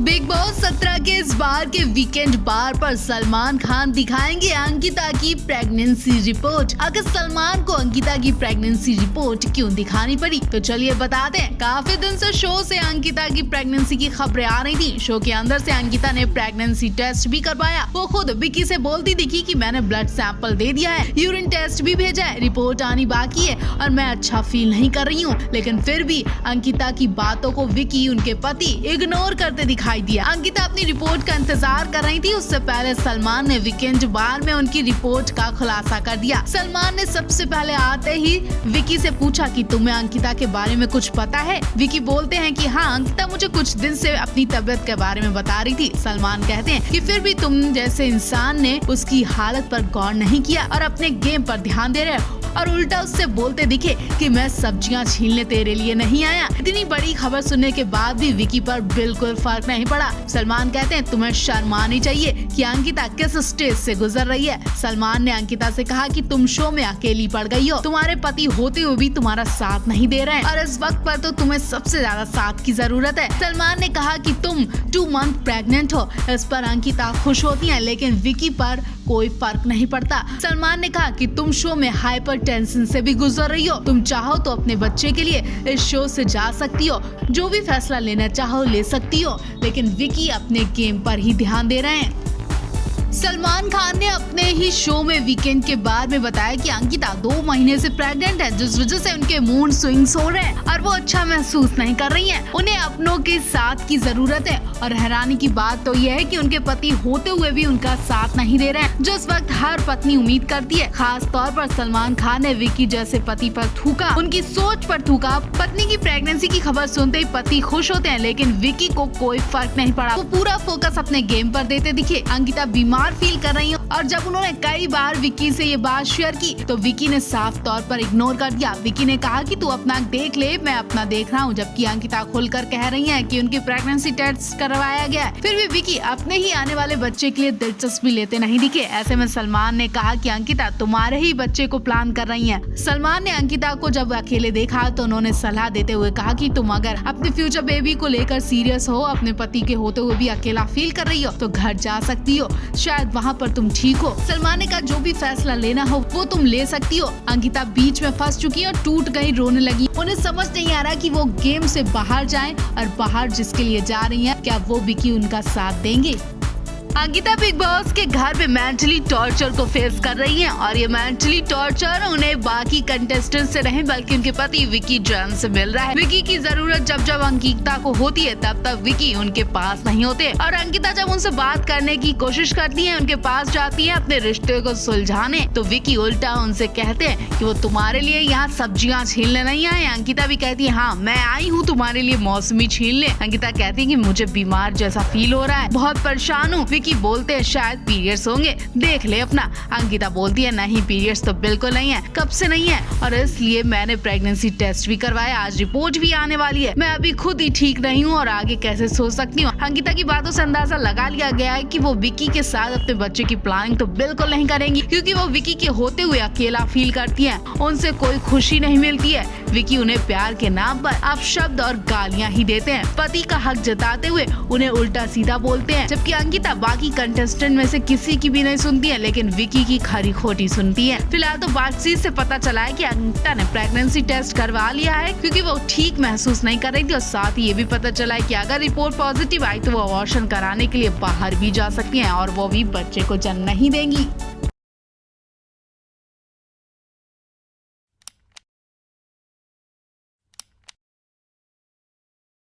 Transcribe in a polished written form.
Big boss 17 के इस बार के वीकेंड बार पर सलमान खान दिखाएंगे अंकिता की प्रेगनेंसी रिपोर्ट। आखिर सलमान को अंकिता की प्रेगनेंसी रिपोर्ट क्यों दिखानी पड़ी, तो चलिए बताते हैं। काफी दिन से शो से अंकिता की प्रेगनेंसी की खबरें आ रही थी। शो के अंदर से अंकिता ने प्रेगनेंसी टेस्ट भी करवाया। वो खुद विकी से बोलती दिखी कि मैंने ब्लड सैंपल दे दिया है, यूरिन टेस्ट भी भेजा है, रिपोर्ट आनी बाकी है और मैं अच्छा फील नहीं कर रही हूँ। लेकिन फिर भी अंकिता की बातों को विकी, उनके पति, इग्नोर करते दिखाई दिया। अंकिता अपनी रिपोर्ट का इंतजार कर रही थी। उससे पहले सलमान ने वीकेंड बार में उनकी रिपोर्ट का खुलासा कर दिया। सलमान ने सबसे पहले आते ही विकी से पूछा कि तुम्हें अंकिता के बारे में कुछ पता है। विकी बोलते हैं कि हाँ, अंकिता मुझे कुछ दिन से अपनी तबीयत के बारे में बता रही थी। सलमान कहते हैं कि फिर भी तुम जैसे इंसान ने उसकी हालत पर गौर नहीं किया और अपने गेम पर ध्यान दे रहे हो, और उल्टा उससे बोलते दिखे कि मैं सब्जियां छीलने तेरे लिए नहीं आया। इतनी बड़ी खबर सुनने के बाद भी विकी पर बिल्कुल फर्क नहीं पड़ा। सलमान कहते हैं तुम्हें शर्म आनी चाहिए कि अंकिता किस स्टेज से गुजर रही है। सलमान ने अंकिता से कहा कि तुम शो में अकेली पड़ गई हो, तुम्हारे पति होते हुए भी तुम्हारा साथ नहीं दे रहे हैं और इस वक्त पर तो तुम्हें सबसे ज्यादा साथ की जरूरत है। सलमान ने कहा कि तुम 2 मंथ प्रेग्नेंट हो। इस पर अंकिता खुश होती है, लेकिन विकी पर कोई फर्क नहीं पड़ता। सलमान ने कहा कि तुम शो में हाइपर टेंशन से भी गुजर रही हो, तुम चाहो तो अपने बच्चे के लिए इस शो से जा सकती हो, जो भी फैसला लेना चाहो ले सकती हो। लेकिन विकी अपने गेम पर ही ध्यान दे रहे हैं। सलमान खान ने अपने ही शो में वीकेंड के बारे में बताया कि अंकिता 2 महीने से प्रेग्नेंट है, जिस वजह से उनके मूड स्विंग्स हो रहे हैं और वो अच्छा महसूस नहीं कर रही हैं। उन्हें अपनों के साथ की जरूरत है और हैरानी की बात तो यह है कि उनके पति होते हुए भी उनका साथ नहीं दे रहे हैं, जो इस वक्त हर पत्नी उम्मीद करती है। खास तौर पर सलमान खान ने विकी जैसे पति पर थूका, उनकी सोच पर थूका। पत्नी की प्रेगनेंसी की खबर सुनते ही पति खुश होते हैं, लेकिन विकी को कोई फर्क नहीं पड़ा। वो पूरा फोकस अपने गेम पर देते दिखे। अंकिता बीमार फील कर रही हूँ और जब उन्होंने कई बार विकी से ये बात शेयर की तो विकी ने साफ तौर पर इग्नोर कर दिया। विकी ने कहा कि तू अपना देख ले, मैं अपना देख रहा हूँ, जबकि अंकिता खुलकर कह रही है कि उनकी प्रेगनेंसी टेस्ट करवाया गया है। फिर भी विकी अपने ही आने वाले बच्चे के लिए दिलचस्पी लेते नहीं दिखे। ऐसे में सलमान ने कहा कि अंकिता तुम्हारे ही बच्चे को प्लान कर रही है। सलमान ने अंकिता को जब अकेले देखा तो उन्होंने सलाह देते हुए कहा कि तुम अगर अपने फ्यूचर बेबी को लेकर सीरियस हो, अपने पति के होते हुए भी अकेला फील कर रही हो, तो घर जा सकती हो, शायद वहाँ पर तुम ठीक हो। सलमान ने कहा जो भी फैसला लेना हो वो तुम ले सकती हो। अंकिता बीच में फंस चुकी है और टूट गई, रोने लगी। उन्हें समझ नहीं आ रहा कि वो गेम से बाहर जाएं और बाहर जिसके लिए जा रही हैं, क्या वो विकी उनका साथ देंगे। अंकिता बिग बॉस के घर पे मेंटली टॉर्चर को फेस कर रही हैं और ये मेंटली टॉर्चर उन्हें बाकी कंटेस्टेंट से नहीं बल्कि उनके पति विकी जॉन से मिल रहा है। विकी की जरूरत जब जब अंकिता को होती है तब तब विकी उनके पास नहीं होते और अंकिता जब उनसे बात करने की कोशिश करती है, उनके पास जाती है अपने रिश्ते को सुलझाने, तो विकी उल्टा उनसे कहते हैं कि वो तुम्हारे लिए यहाँ सब्जियाँ छीलने नहीं आए। अंकिता भी कहती है हाँ मैं आई हूँ तुम्हारे लिए मौसमी छीलने। अंकिता कहती है कि मुझे बीमार जैसा फील हो रहा है, बहुत परेशान हूँ। विकी बोलते हैं शायद पीरियड्स होंगे, देख ले अपना। अंकिता बोलती है नहीं, पीरियड्स तो बिल्कुल नहीं है, कब से नहीं है, और इसलिए मैंने प्रेगनेंसी टेस्ट भी करवाया, आज रिपोर्ट भी आने वाली है। मैं अभी खुद ही ठीक नहीं हूँ और आगे कैसे सोच सकती हूँ। अंकिता की बातों से अंदाजा लगा लिया गया है कि वो विकी के साथ अपने बच्चे की प्लानिंग तो बिल्कुल नहीं करेंगी, क्योंकि वो विकी के होते हुए अकेला फील करती है, उनसे कोई खुशी नहीं मिलती है। विकी उन्हें प्यार के नाम पर अपशब्द और गालियाँ ही देते हैं, पति का हक जताते हुए उन्हें उल्टा सीधा बोलते हैं, जबकि अंकिता बाकी कंटेस्टेंट में से किसी की भी नहीं सुनती है, लेकिन विकी की खरी खोटी सुनती है। फिलहाल तो बातचीत से पता चला है कि अंकिता ने प्रेगनेंसी टेस्ट करवा लिया है, क्योंकि वो ठीक महसूस नहीं कर रही थी और साथ ही ये भी पता चला है कि अगर रिपोर्ट पॉजिटिव आई तो वो अबॉर्शन कराने के लिए बाहर भी जा सकती हैं और वो भी बच्चे को जन्म नहीं देंगी।